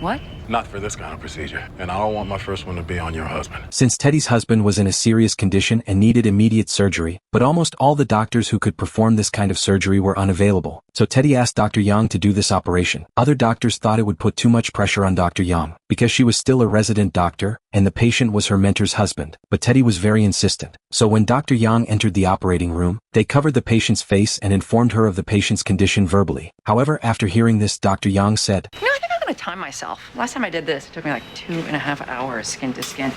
What? Not for this kind of procedure, and I don't want my first one to be on your husband. Since Teddy's husband was in a serious condition and needed immediate surgery, but almost all the doctors who could perform this kind of surgery were unavailable, so Teddy asked Dr. Yang to do this operation. Other doctors thought it would put too much pressure on Dr. Yang, because she was still a resident doctor, and the patient was her mentor's husband, but Teddy was very insistent. So when Dr. Yang entered the operating room, they covered the patient's face and informed her of the patient's condition verbally. However, after hearing this, Dr. Yang said, You know, I think I'm gonna time myself. Last time I did this, it took me like 2.5 hours skin to skin.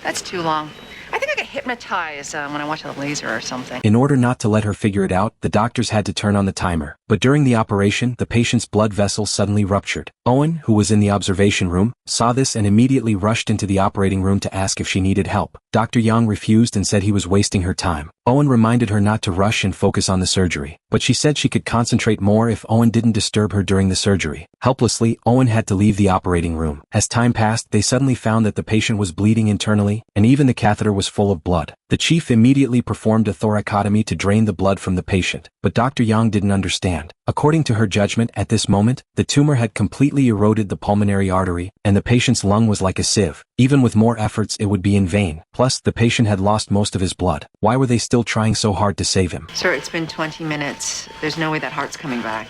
That's too long. I think I get hypnotized when I watch a laser or something. In order not to let her figure it out, the doctors had to turn on the timer. But during the operation, the patient's blood vessel suddenly ruptured. Owen, who was in the observation room, saw this and immediately rushed into the operating room to ask if she needed help. Dr. Yang refused and said he was wasting her time. Owen reminded her not to rush and focus on the surgery, but she said she could concentrate more if Owen didn't disturb her during the surgery. Helplessly, Owen had to leave the operating room. As time passed, they suddenly found that the patient was bleeding internally, and even the catheter was full of blood. The chief immediately performed a thoracotomy to drain the blood from the patient, but Dr. Yang didn't understand. According to her judgment, at this moment, the tumor had completely eroded the pulmonary artery, and the patient's lung was like a sieve. Even with more efforts, it would be in vain. Plus, the patient had lost most of his blood. Why were they still trying so hard to save him? Sir, it's been 20 minutes. There's no way that heart's coming back.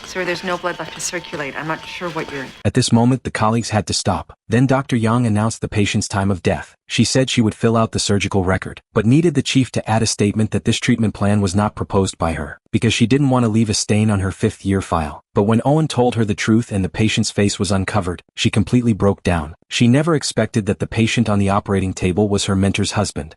Sir, there's no blood left to circulate. I'm not sure what you're... At this moment, the colleagues had to stop. Then Dr. Yang announced the patient's time of death. She said she would fill out the surgical record, but needed the chief to add a statement that this treatment plan was not proposed by her, because she didn't want to leave a stain on her fifth-year file. But when Owen told her the truth and the patient's face was uncovered, she completely broke down. She never expected that the patient on the operating table was her mentor's husband.